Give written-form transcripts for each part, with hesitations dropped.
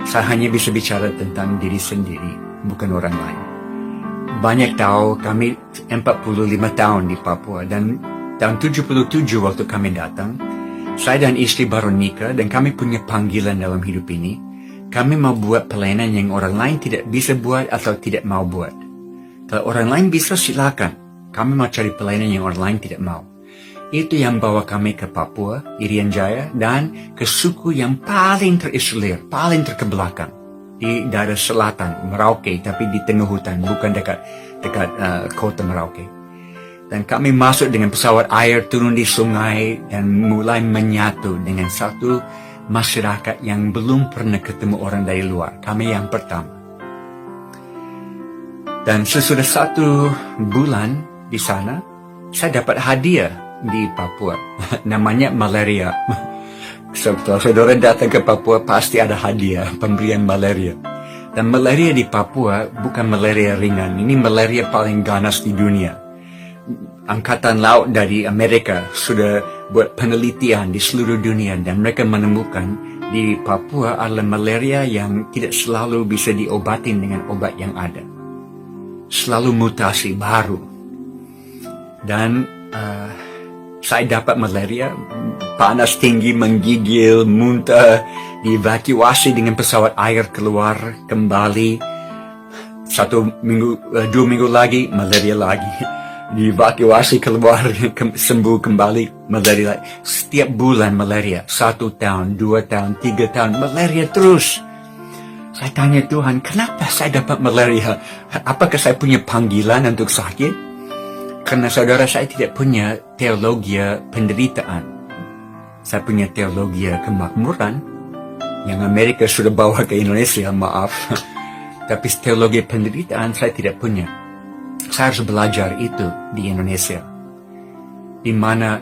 Saya hanya bisa bicara tentang diri sendiri, bukan orang lain. Banyak tahu kami 45 tahun di Papua, dan tahun 77 waktu kami datang, saya dan istri baru nikah dan kami punya panggilan dalam hidup ini. Kami mau buat pelayanan yang orang lain tidak bisa buat atau tidak mau buat. Kalau orang lain bisa, silakan. Kami mau cari pelayanan yang orang lain tidak mau. Itu yang bawa kami ke Papua, Irian Jaya, dan ke suku yang paling terisolir, paling terkebelakang. Di daerah selatan, Merauke, tapi di tengah hutan, bukan dekat kota Merauke. Dan kami masuk dengan pesawat air, turun di sungai, dan mulai menyatu dengan satu masyarakat yang belum pernah ketemu orang dari luar. Kami yang pertama. Dan sesudah 1 bulan di sana, saya dapat hadiah di Papua. Namanya malaria. Setelah saudara datang ke Papua, pasti ada hadiah, pemberian malaria. Dan malaria di Papua bukan malaria ringan. Ini malaria paling ganas di dunia. Angkatan Laut dari Amerika sudah buat penelitian di seluruh dunia dan mereka menemukan di Papua adalah malaria yang tidak selalu bisa diobatin dengan obat yang ada. Selalu mutasi baru. Dan saya dapat malaria, panas tinggi, menggigil, muntah, dievakuasi dengan pesawat air keluar kembali. 2 minggu lagi, malaria lagi. Dievakuasi keluar, sembuh kembali, malaria lagi. Setiap bulan malaria, 1 tahun, 2 tahun, 3 tahun, malaria terus. Saya tanya Tuhan, kenapa saya dapat malaria? Apakah saya punya panggilan untuk sakit? Karena saudara, saya tidak punya teologi penderitaan. Saya punya teologi kemakmuran yang Amerika sudah bawa ke Indonesia, maaf. Tapi teologi penderitaan saya tidak punya. Saya harus belajar itu di Indonesia. Di mana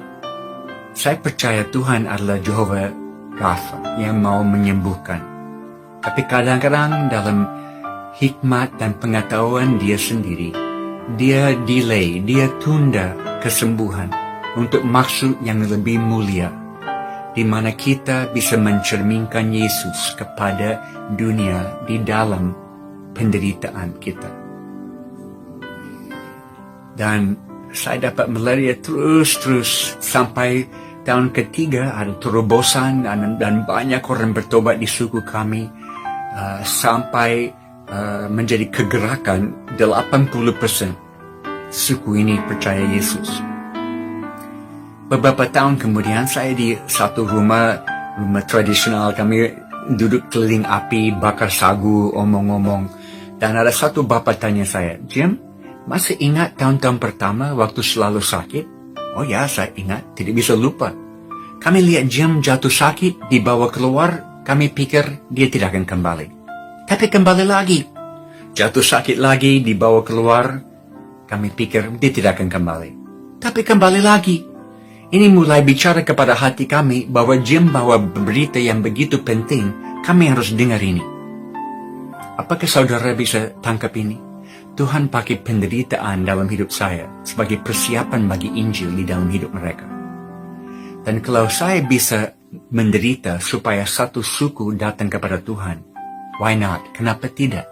saya percaya Tuhan adalah Jehovah Rafa yang mau menyembuhkan. Tapi kadang-kadang dalam hikmat dan pengetahuan dia sendiri, dia delay, dia tunda kesembuhan untuk maksud yang lebih mulia, di mana kita bisa mencerminkan Yesus kepada dunia di dalam penderitaan kita. Dan saya dapat malaria terus sampai tahun ketiga ada terobosan dan banyak orang bertobat di suku kami, sampai menjadi kegerakan 80% suku ini percaya Yesus. Beberapa tahun kemudian saya di satu rumah tradisional, kami duduk keliling api, bakar sagu, omong-omong, dan ada satu bapak tanya saya, Jim, masih ingat tahun-tahun pertama waktu selalu sakit? Oh ya, saya ingat, tidak bisa lupa. Kami lihat Jim jatuh sakit, dibawa keluar, kami pikir dia tidak akan kembali. Tapi kembali lagi. Jatuh sakit lagi, dibawa keluar, kami pikir dia tidak akan kembali. Tapi kembali lagi. Ini mulai bicara kepada hati kami bahwa Jim bawa berita yang begitu penting, kami harus dengar ini. Apakah saudara bisa tangkap ini? Tuhan pakai penderitaan dalam hidup saya sebagai persiapan bagi Injil di dalam hidup mereka. Dan kalau saya bisa menderita supaya satu suku datang kepada Tuhan, why not? Kenapa tidak?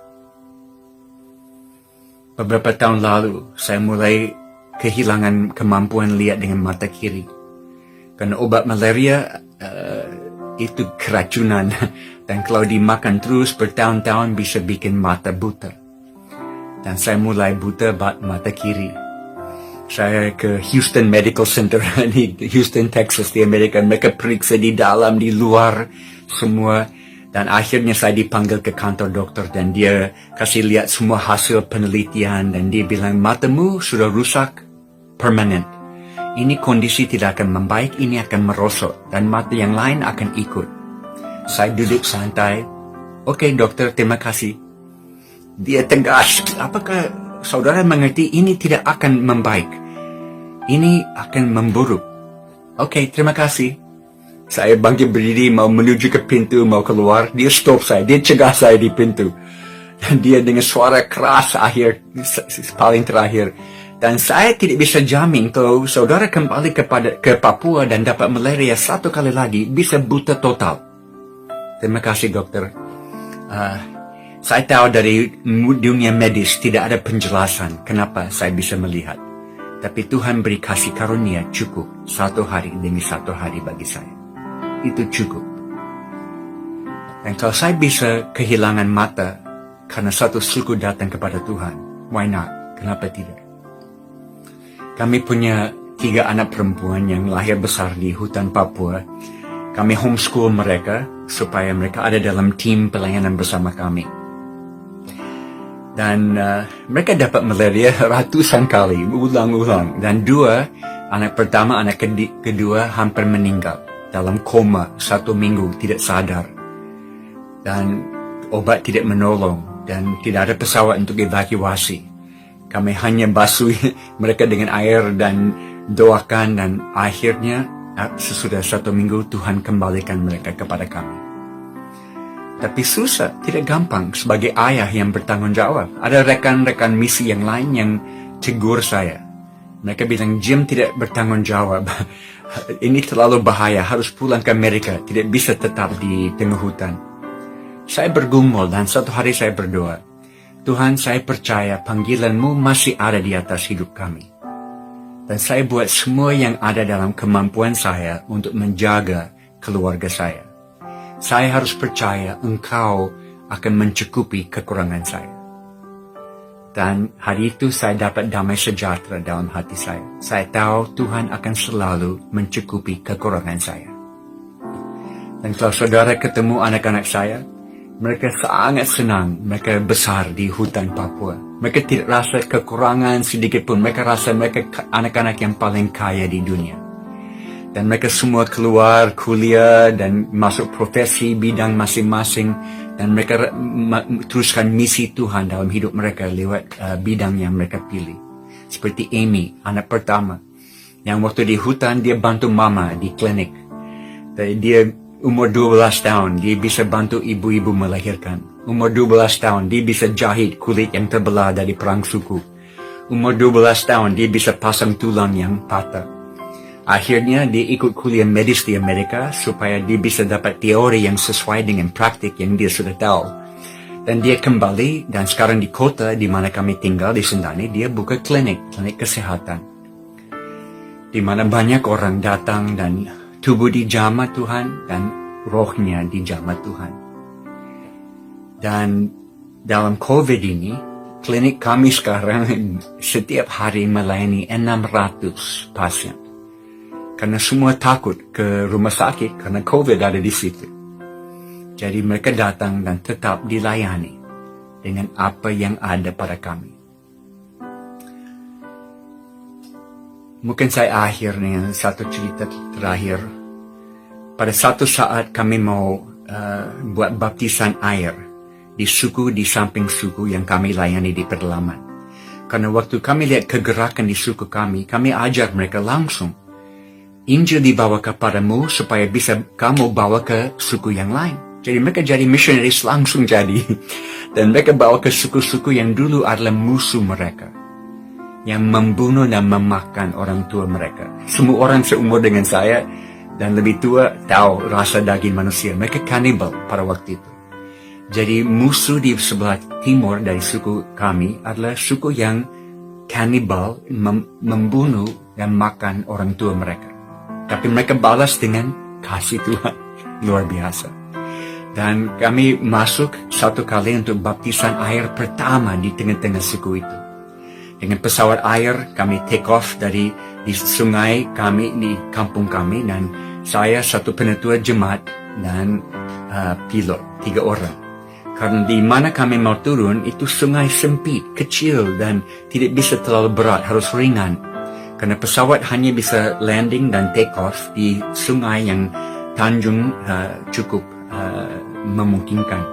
Beberapa tahun lalu, saya mulai kehilangan kemampuan lihat dengan mata kiri. Karena obat malaria itu keracunan. Dan kalau dimakan terus bertahun-tahun bisa bikin mata buta. Dan saya mulai buta mata kiri. Saya ke Houston Medical Center di Houston, Texas di Amerika. Mereka periksa di dalam, di luar, semua. Dan akhirnya saya dipanggil ke kantor dokter dan dia kasih lihat semua hasil penelitian dan dia bilang matamu sudah rusak permanen. Ini kondisi tidak akan membaik, ini akan merosot dan mata yang lain akan ikut. Saya duduk santai. Oke dokter, terima kasih. Dia tegas, apakah saudara mengerti ini tidak akan membaik? Ini akan memburuk. Oke, terima kasih. Saya bangkit berdiri, mau menuju ke pintu, mau keluar. Dia stop saya, dia cegah saya di pintu. Dan dia dengan suara keras paling terakhir. Dan saya tidak bisa jamin kalau saudara kembali ke Papua dan dapat malaria 1 kali lagi, bisa buta total. Terima kasih dokter. Saya tahu dari dunia medis tidak ada penjelasan kenapa saya bisa melihat. Tapi Tuhan beri kasih karunia cukup 1 hari demi 1 hari bagi saya. Itu cukup. Dan kalau saya bisa kehilangan mata karena satu suku datang kepada Tuhan, why not? Kenapa tidak? Kami punya 3 anak perempuan yang lahir besar di hutan Papua. Kami homeschool mereka supaya mereka ada dalam tim pelayanan bersama kami. Dan mereka dapat malaria ratusan kali, ulang-ulang. Dan 2, anak pertama, anak kedua hampir meninggal dalam koma 1 minggu, tidak sadar. Dan obat tidak menolong dan tidak ada pesawat untuk evakuasi. Kami hanya basuh mereka dengan air dan doakan, dan akhirnya sesudah 1 minggu Tuhan kembalikan mereka kepada kami. Tapi susah, tidak gampang sebagai ayah yang bertanggung jawab. Ada rekan-rekan misi yang lain yang tegur saya. Mereka bilang, Jim tidak bertanggung jawab. Ini terlalu bahaya, harus pulang ke Amerika, tidak bisa tetap di tengah hutan. Saya bergumul dan 1 hari saya berdoa, Tuhan, saya percaya panggilan-Mu masih ada di atas hidup kami. Dan saya buat semua yang ada dalam kemampuan saya untuk menjaga keluarga saya. Saya harus percaya Engkau akan mencukupi kekurangan saya. Dan hari itu saya dapat damai sejahtera dalam hati saya. Saya tahu Tuhan akan selalu mencukupi kekurangan saya. Dan kalau saudara ketemu anak-anak saya, mereka sangat senang. Mereka besar di hutan Papua. Mereka tidak rasa kekurangan sedikit pun. Mereka rasa mereka anak-anak yang paling kaya di dunia. Dan mereka semua keluar kuliah dan masuk profesi bidang masing-masing. Dan mereka teruskan misi Tuhan dalam hidup mereka lewat bidang yang mereka pilih. Seperti Amy, anak pertama. Yang waktu di hutan, dia bantu mama di klinik. Dia umur 12 tahun, dia bisa bantu ibu-ibu melahirkan. Umur 12 tahun, dia bisa jahit kulit yang terbelah dari perang suku. Umur 12 tahun, dia bisa pasang tulang yang patah. Akhirnya dia ikut kuliah medis di Amerika supaya dia bisa dapat teori yang sesuai dengan praktik yang dia sudah tahu. Dan dia kembali, dan sekarang di kota di mana kami tinggal di Sentani, dia buka klinik kesehatan. Di mana banyak orang datang dan tubuh dijamah Tuhan dan rohnya dijamah Tuhan. Dan dalam COVID ini, klinik kami sekarang setiap hari melayani 600 pasien. Karena semua takut ke rumah sakit karena COVID ada di situ. Jadi mereka datang dan tetap dilayani dengan apa yang ada pada kami. Mungkin saya akhir dengan satu cerita terakhir. Pada satu saat kami mau buat baptisan air di suku di samping suku yang kami layani di pedalaman. Karena waktu kami lihat kegerakan di suku kami ajar mereka langsung. Injil dibawa kepadamu supaya bisa kamu bawa ke suku yang lain. Jadi mereka jadi missionaries langsung jadi. Dan mereka bawa ke suku-suku yang dulu adalah musuh mereka. Yang membunuh dan memakan orang tua mereka. Semua orang seumur dengan saya dan lebih tua tahu rasa daging manusia. Mereka kanibal pada waktu itu. Jadi musuh di sebelah timur dari suku kami adalah suku yang kanibal, membunuh dan makan orang tua mereka. Tapi mereka balas dengan kasih Tuhan. Luar biasa. Dan kami masuk satu kali untuk baptisan air pertama di tengah-tengah suku itu. Dengan pesawat air kami take off dari di sungai kami, di kampung kami. Dan saya satu penetua jemaat dan pilot, 3 orang. Karena di mana kami mau turun itu sungai sempit, kecil dan tidak bisa terlalu berat, harus ringan. Karena pesawat hanya bisa landing dan take off di sungai yang tanjung cukup memungkinkan.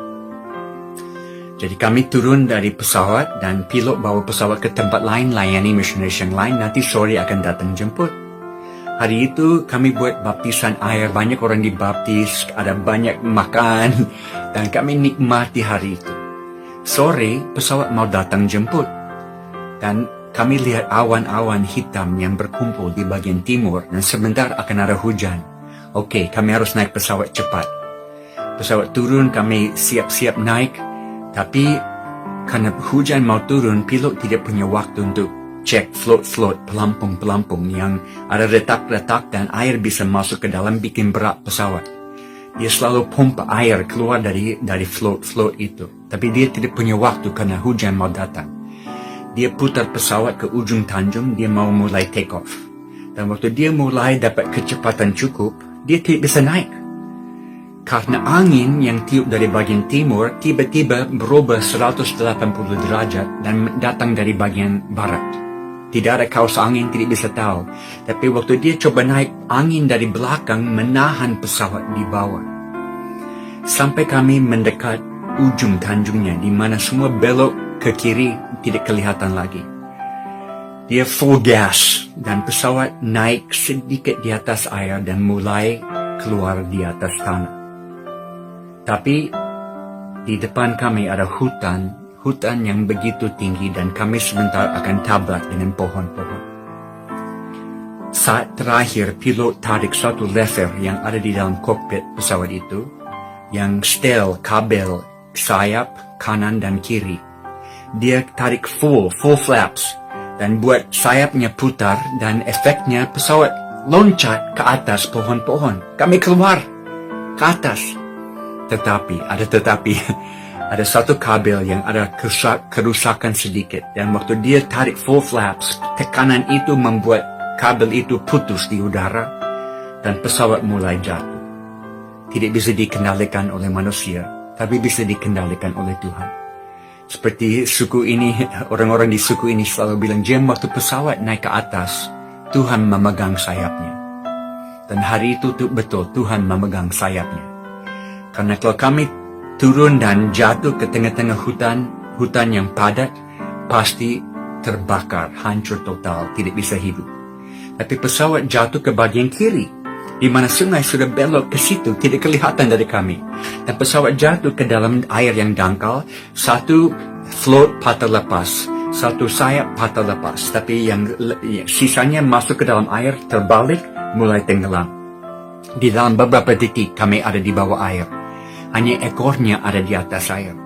Jadi kami turun dari pesawat dan pilot bawa pesawat ke tempat lain, layani missionaries yang lain, nanti sore akan datang jemput. Hari itu kami buat baptisan air, banyak orang dibaptis, ada banyak makan, dan kami nikmati hari itu. Sore pesawat mau datang jemput, dan kami lihat awan-awan hitam yang berkumpul di bagian timur dan sebentar akan ada hujan. Oke, kami harus naik pesawat cepat. Pesawat turun, kami siap-siap naik. Tapi karena hujan mau turun, pilot tidak punya waktu untuk cek float-float, pelampung-pelampung yang ada retak-retak dan air bisa masuk ke dalam bikin berat pesawat. Dia selalu pompa air keluar dari float-float itu. Tapi dia tidak punya waktu karena hujan mau datang. Dia putar pesawat ke ujung tanjung, dia mau mulai take off. Dan waktu dia mulai dapat kecepatan cukup, dia tidak bisa naik. Karena angin yang tiup dari bagian timur tiba-tiba berubah 180 derajat dan datang dari bagian barat. Tidak ada kaus angin, tidak bisa tahu. Tapi waktu dia coba naik, angin dari belakang menahan pesawat di bawah. Sampai kami mendekat ujung tanjungnya, di mana semua belok ke kiri tidak kelihatan lagi. Dia full gas dan pesawat naik sedikit di atas air dan mulai keluar di atas tanah. Tapi di depan kami ada hutan yang begitu tinggi dan kami sebentar akan tabrak dengan pohon-pohon. Saat terakhir, pilot tarik satu lever yang ada di dalam kokpit pesawat itu, yang setel kabel sayap kanan dan kiri. Dia tarik full flaps dan buat sayapnya putar dan efeknya pesawat loncat ke atas pohon-pohon. Kami keluar ke atas. Tetapi ada satu kabel yang ada kerusakan sedikit dan waktu dia tarik full flaps, tekanan itu membuat kabel itu putus di udara dan pesawat mulai jatuh. Tidak bisa dikendalikan oleh manusia, tapi bisa dikendalikan oleh Tuhan. Seperti suku ini, orang-orang di suku ini selalu bilang, Jim, waktu pesawat naik ke atas, Tuhan memegang sayapnya. Dan hari itu betul, Tuhan memegang sayapnya. Karena kalau kami turun dan jatuh ke tengah-tengah hutan yang padat, pasti terbakar, hancur total, tidak bisa hidup. Tapi pesawat jatuh ke bagian kiri, di mana sungai sudah belok ke situ, tidak kelihatan dari kami. Dan pesawat jatuh ke dalam air yang dangkal, satu float patah lepas, satu sayap patah lepas, tapi yang sisanya masuk ke dalam air, terbalik, mulai tenggelam. Di dalam beberapa detik kami ada di bawah air, hanya ekornya ada di atas air.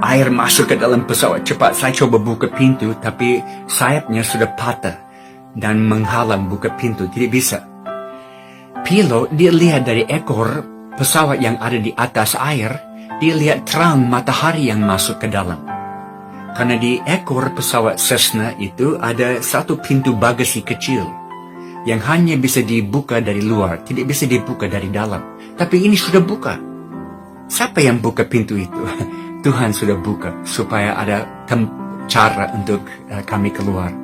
Air masuk ke dalam pesawat cepat, saya coba buka pintu, tapi sayapnya sudah patah dan menghalang buka pintu, tidak bisa. Pilot, dia lihat dari ekor pesawat yang ada di atas air, dia lihat terang matahari yang masuk ke dalam. Karena di ekor pesawat Cessna itu ada satu pintu bagasi kecil yang hanya bisa dibuka dari luar, tidak bisa dibuka dari dalam. Tapi ini sudah buka. Siapa yang buka pintu itu? Tuhan sudah buka supaya ada cara untuk kami keluar.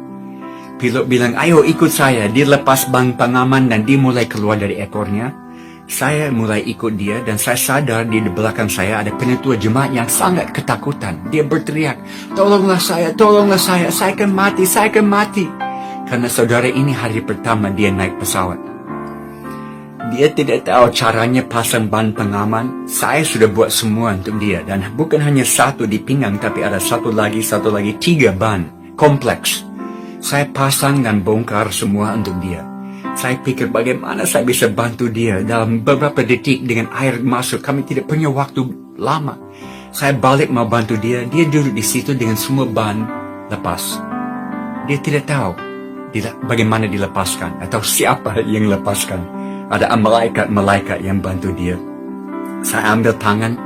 Pilot bilang, ayo ikut saya. Dia lepas bang pengaman dan dia mulai keluar dari ekornya. Saya mulai ikut dia dan saya sadar di belakang saya ada penetua jemaat yang sangat ketakutan. Dia berteriak, tolonglah saya, saya akan mati. Karena saudara ini hari pertama dia naik pesawat. Dia tidak tahu caranya pasang ban pengaman. Saya sudah buat semua untuk dia. Dan bukan hanya satu di pinggang, tapi ada satu lagi, 3 ban. Kompleks. Saya pasang dan bongkar semua untuk dia. Saya pikir bagaimana saya bisa bantu dia dalam beberapa detik dengan air masuk. Kami tidak punya waktu lama. Saya balik mau bantu dia. Dia duduk di situ dengan semua ban lepas. Dia tidak tahu bagaimana dilepaskan atau siapa yang lepaskan. Ada malaikat yang bantu dia. Saya ambil tangan.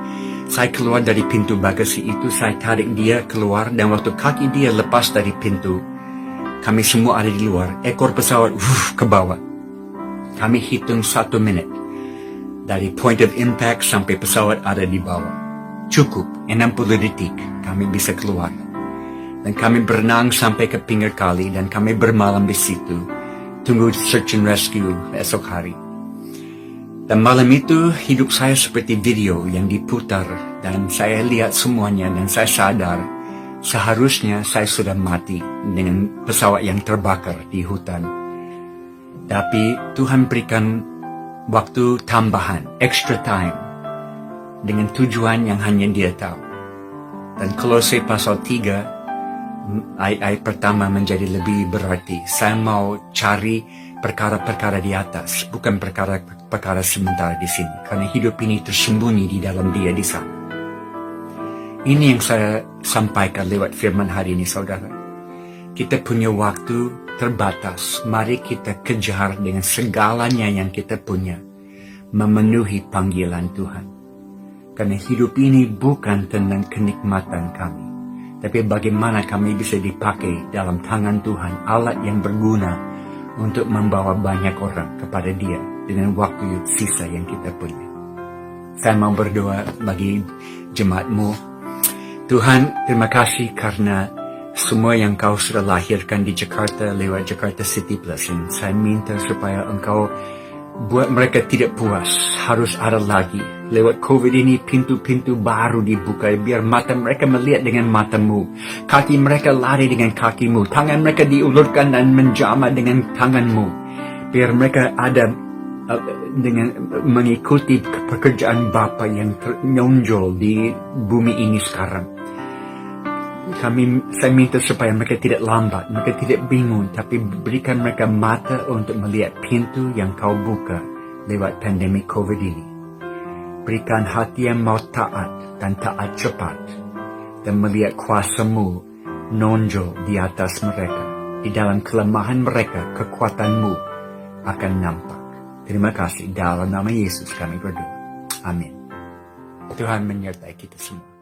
Saya keluar dari pintu bagasi itu. Saya tarik dia keluar dan waktu kaki dia lepas dari pintu, kami semua ada di luar. Ekor pesawat ke bawah. Kami hitung 1 menit. Dari point of impact sampai pesawat ada di bawah. Cukup 60 detik kami bisa keluar. Dan kami berenang sampai ke pinggir kali dan kami bermalam di situ. Tunggu search and rescue esok hari. Dan malam itu hidup saya seperti video yang diputar. Dan saya lihat semuanya dan saya sadar seharusnya saya sudah mati dengan pesawat yang terbakar di hutan. Tapi Tuhan berikan waktu tambahan, extra time, dengan tujuan yang hanya Dia tahu. Dan Kolose pasal 3, ayat pertama menjadi lebih berarti. Saya mau cari perkara-perkara di atas, bukan perkara-perkara sementara di sini. Karena hidup ini tersembunyi di dalam Dia di sana. Ini yang saya sampaikan lewat firman hari ini, saudara. Kita punya waktu terbatas. Mari kita kejar dengan segalanya yang kita punya, memenuhi panggilan Tuhan. Karena hidup ini bukan tentang kenikmatan kami, tapi bagaimana kami bisa dipakai dalam tangan Tuhan, alat yang berguna untuk membawa banyak orang kepada Dia dengan waktu sisa yang kita punya. Saya mau berdoa bagi jemaatmu. Tuhan, terima kasih karena semua yang Kau sudah lahirkan di Jakarta lewat Jakarta City Plus. Dan saya minta supaya Engkau buat mereka tidak puas, harus ada lagi. Lewat COVID ini pintu-pintu baru dibuka, biar mata mereka melihat dengan matamu, kaki mereka lari dengan kakimu, tangan mereka diulurkan dan menjamah dengan tanganmu, biar mereka ada dengan mengikuti pekerjaan Bapa yang menonjol di bumi ini sekarang. Saya minta supaya mereka tidak lambat, mereka tidak bingung, tapi berikan mereka mata untuk melihat pintu yang Kau buka lewat pandemi COVID ini. Berikan hati yang mau taat dan taat cepat, dan melihat kuasa-Mu nonjol di atas mereka. Di dalam kelemahan mereka, kekuatan-Mu akan nampak. Terima kasih. Dalam nama Yesus kami berdoa. Amin. Tuhan menyertai kita semua.